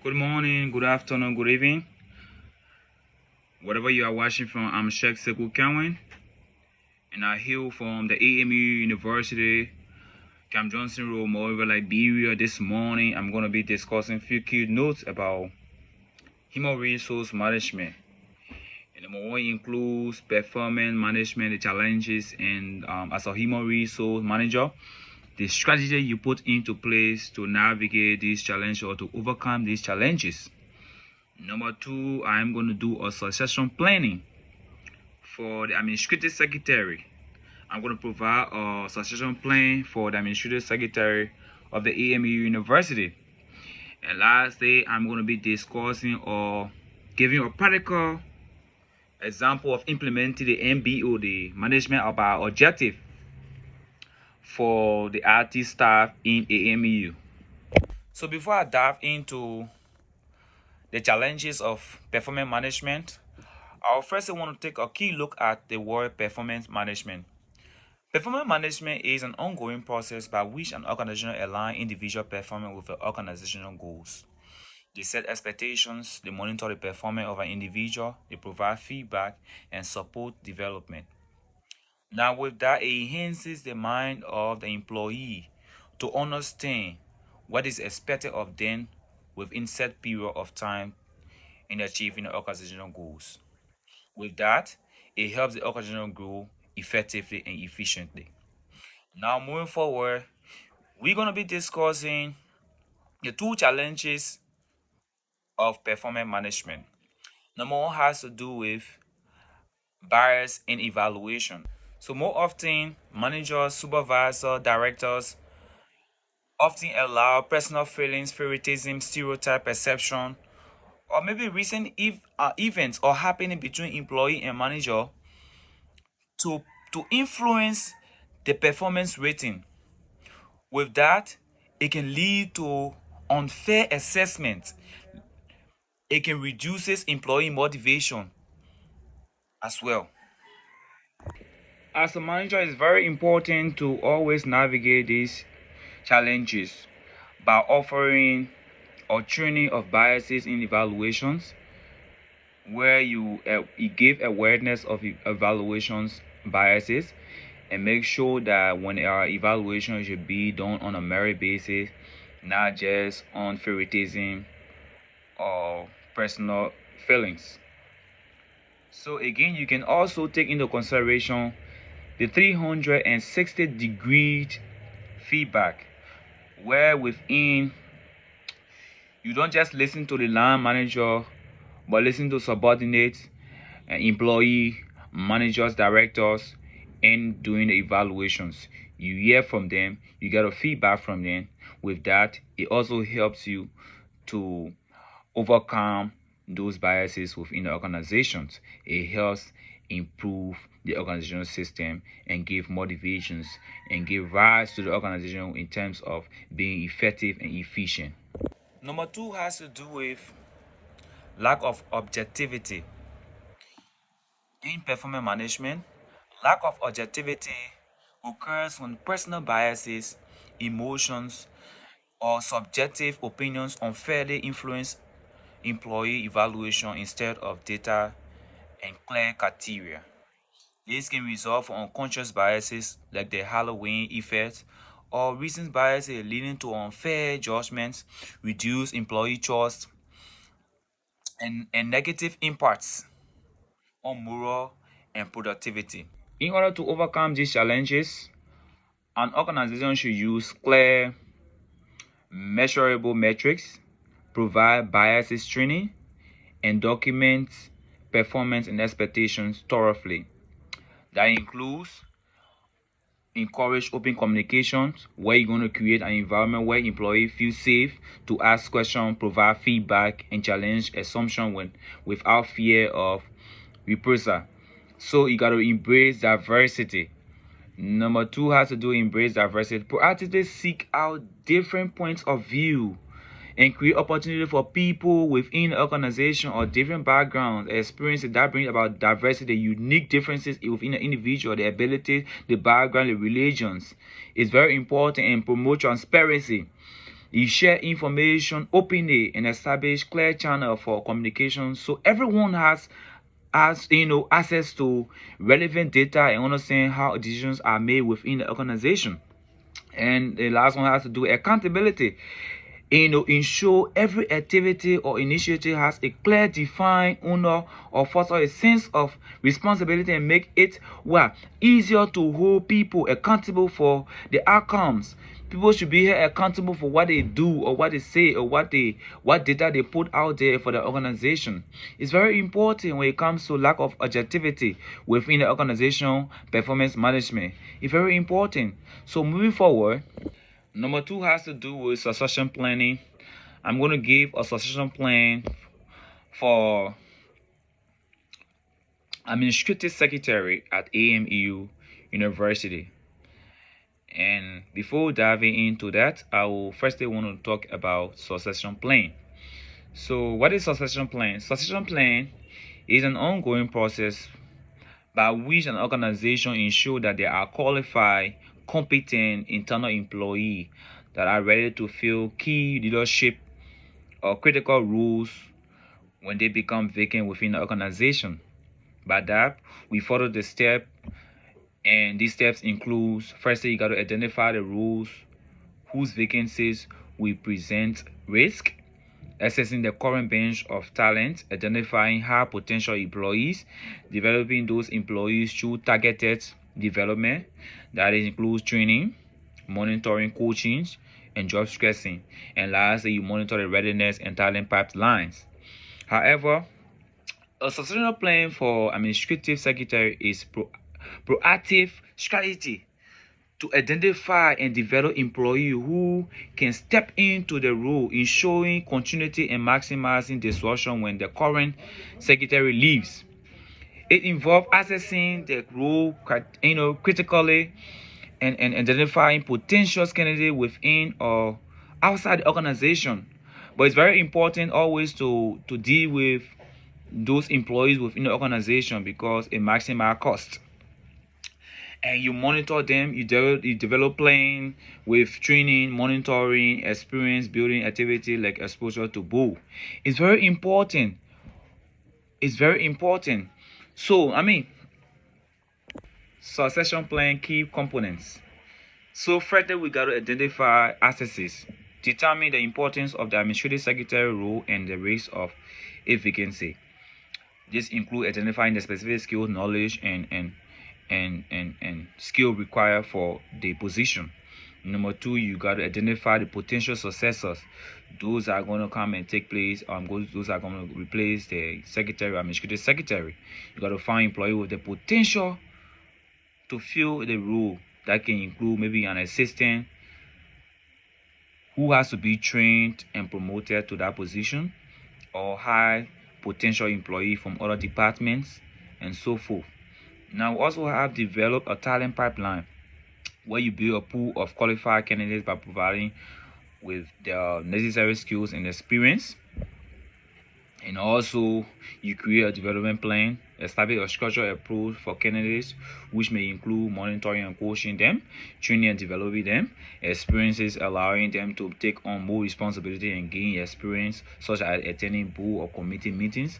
Good morning, good afternoon, good evening. Whatever you are watching from, I'm Sheikh Sekou Cowan, and I hail from the AMU University, Cam Johnson Road, Monrovia, Liberia. This morning, I'm going to be discussing a few key notes about human resource management. And number one includes performance management, the challenges, and as a human resource manager, the strategy you put into place to navigate these challenges or to overcome these challenges. Number two, I'm going to do a succession planning for the administrative secretary. I'm going to provide a succession plan for the administrative secretary of the AMU University. And lastly, I'm going to be discussing or giving a practical example of implementing the MBO, the management of our objective, for the IT staff in AMU. So before I dive into the challenges of performance management, I first want to take a key look at the word performance management. Performance management is an ongoing process by which an organization aligns individual performance with the organizational goals. They set expectations, they monitor the performance of an individual, they provide feedback, and support development. Now, with that, it enhances the mind of the employee to understand what is expected of them within set period of time in achieving the organizational goals. With that, it helps the organization grow effectively and efficiently. Now, moving forward, we're going to be discussing the two challenges of performance management. Number one has to do with bias in evaluation. So, more often, managers, supervisors, directors often allow personal feelings, favoritism, stereotype perception, or maybe recent events or happening between employee and manager to, to influence the performance rating. With that, it can lead to unfair assessment. It can reduces employee motivation as well. As a manager, it's very important to always navigate these challenges by offering or training of biases in evaluations, where you give awareness of evaluations biases and make sure that when our evaluation should be done on a merit basis, not just on favoritism or personal feelings. So again, you can also take into consideration the 360-degree feedback, where within you don't just listen to the line manager, but listen to subordinates, employee, managers, directors, and doing the evaluations. You hear from them, you get a feedback from them. With that, it also helps you to overcome those biases within the organizations. It helps improve the organizational system and give motivations and give rise to the organization in terms of being effective and efficient. Number two has to do with lack of objectivity. In performance management, lack of objectivity occurs when personal biases, emotions, or subjective opinions unfairly influence employee evaluation instead of data and clear criteria. This can result from unconscious biases like the Halloween effect or recent biases leading to unfair judgments, reduced employee trust, and negative impacts on morale and productivity. In order to overcome these challenges, an organization should use clear, measurable metrics, provide biases training, and document performance and expectations thoroughly. That includes encourage open communications, where you're going to create an environment where employees feel safe to ask questions, provide feedback, and challenge assumption without fear of reprisal. So you got to embrace diversity. Number two has to do embrace diversity. Proactively seek out different points of view and create opportunity for people within the organization or different backgrounds, experiences that bring about diversity, unique differences within the individual, the ability, the background, the religions. It's very important and promote transparency. You share information openly and establish clear channel for communication, so everyone has access to relevant data and understand how decisions are made within the organization. And the last one has to do accountability. Ensure every activity or initiative has a clear defined owner or foster a sense of responsibility and make it easier to hold people accountable for the outcomes. People should be held accountable for what they do or what they say or what data they put out there for the organization. It's very important when it comes to lack of objectivity within the organization performance management. It's very important. So moving forward, number 2 has to do with succession planning. I'm going to give a succession plan for administrative secretary at AMEU University. And before diving into that, I will firstly want to talk about succession plan. So what is succession plan? Succession plan is an ongoing process by which an organization ensures that there are qualified, competent internal employees that are ready to fill key leadership or critical roles when they become vacant within the organization. By that, we follow the step, and these steps include: firstly, you got to identify the roles whose vacancies will present risk, assessing the current bench of talent, identifying high potential employees, developing those employees through targeted development that includes training, monitoring, coaching, and job stressing. And lastly, you monitor the readiness and talent pipelines. However, a successional plan for administrative secretary is proactive strategy to identify and develop employees who can step into the role, ensuring continuity and maximizing disruption when the current secretary leaves. It involves assessing the role critically and identifying potential candidates within or outside the organization. But it's very important always to deal with those employees within the organization because it maximizes cost. And you monitor them, you develop plan with training, monitoring, experience building activity like exposure to both. It's very important. It's very important. So succession plan key components. So further, we got to identify assets, determine the importance of the administrative secretary role and the risk of a vacancy. This includes identifying the specific skills, knowledge, and skill required for the position. Number 2, you got to identify the potential successors. Those are going to come and take place. Those are going to replace the secretary, administrative secretary. You got to find employee with the potential to fill the role. That can include maybe an assistant who has to be trained and promoted to that position, or high potential employee from other departments, and so forth. Now, we also have developed a talent pipeline where you build a pool of qualified candidates by providing with the necessary skills and experience. And also, you create a development plan, establish a structured approach for candidates, which may include monitoring and coaching them, training and developing them, experiences allowing them to take on more responsibility and gain experience, such as attending board or committee meetings,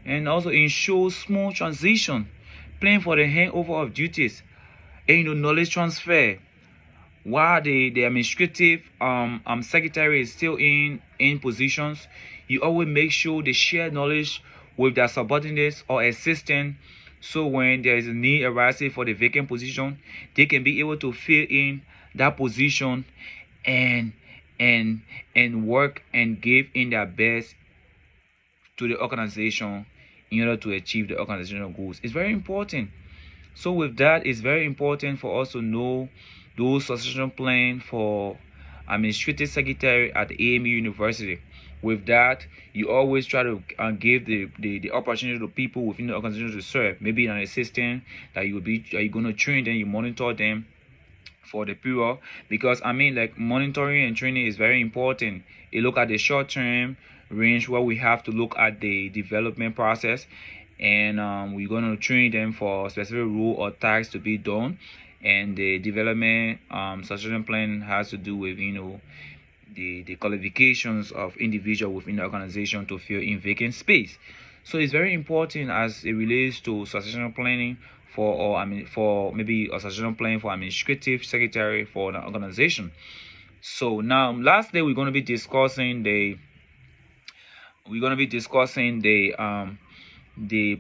and also ensure smooth transition, plan for the handover of duties, and knowledge transfer. While the administrative secretary is still in positions, you always make sure they share knowledge with their subordinates or assistants, so when there is a need arising for the vacant position, they can be able to fill in that position and work and give in their best to the organization in order to achieve the organizational goals. It's very important. So with that, it's very important for us to know those succession plan for administrative secretary at AMU University. With that, you always try to give the opportunity to people within the organization to serve. Maybe an assistant that you're going to train them, you monitor them for the period, because like monitoring and training is very important. You look at the short-term range where we have to look at the development process, and we're going to train them for specific role or tasks to be done. And the development succession plan has to do with the qualifications of individual within the organization to fill in vacant space. So it's very important as it relates to succession planning for maybe a succession planning for administrative secretary for the organization. So now lastly we're going to be discussing the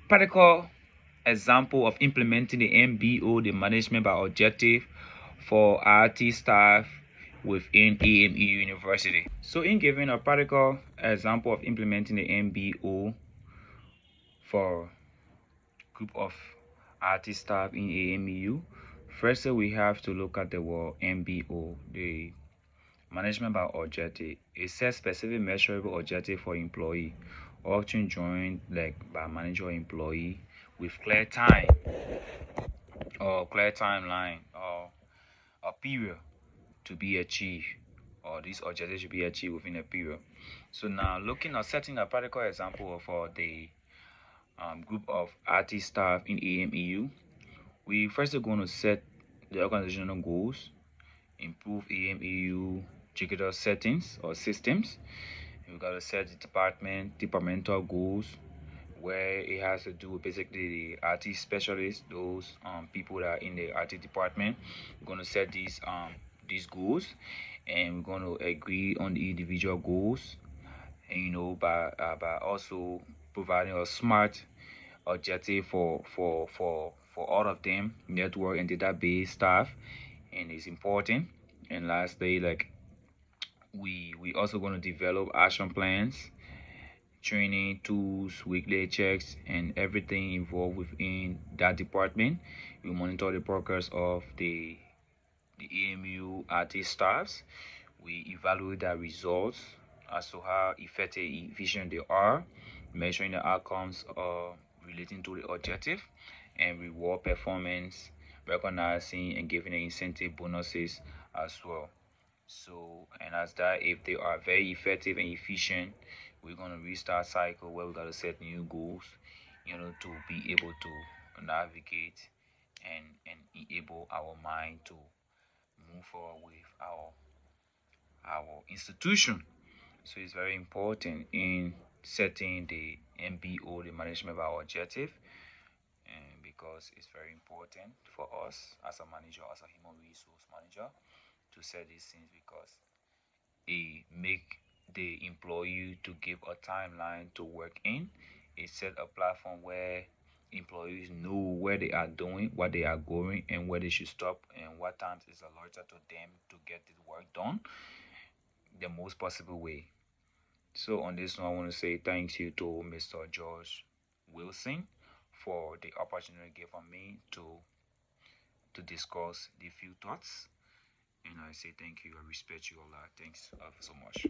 practical example of implementing the MBO, the management by objective, for IT staff within AME University. So in giving a practical example of implementing the MBO for group of IT staff in AMU, first we have to look at the word MBO, the management by objective. It sets specific measurable objective for employee, often joined like by manager or employee, with clear time or clear timeline or a period to be achieved, or this objective should be achieved within a period. So now looking at setting a practical example for the group of IT staff in AMEU, we first are going to set the organizational goals, improve AMEU digital settings or systems. We got to set the departmental goals, where it has to do with basically the IT specialists, those people that are in the IT department. We're going to set these goals, and we're going to agree on the individual goals, and by also providing a smart objective for all of them, network and database staff, and it's important. And lastly, like we also going to develop action plans, training tools, weekly checks, and everything involved within that department. We monitor the progress of the AMU artist staffs. We evaluate their results as to how effective and efficient they are, measuring the outcomes relating to the objective, and reward performance, recognizing and giving the incentive bonuses as well. So, and as that, if they are very effective and efficient, we're going to restart cycle where we got to set new goals, to be able to navigate and enable our mind to move forward with our institution. So it's very important in setting the MBO, the management of our objective, and because it's very important for us as a manager, as a human resource manager, to set these things, because it make the employee to give a timeline to work in. It set a platform where employees know where they are doing, what they are going, and where they should stop, and what times is allotted to them to get the work done the most possible way. So on this one, I want to say thanks you to Mr. George Wilson for the opportunity given me to discuss the few thoughts. And I say thank you. I respect you a lot. Thanks so much.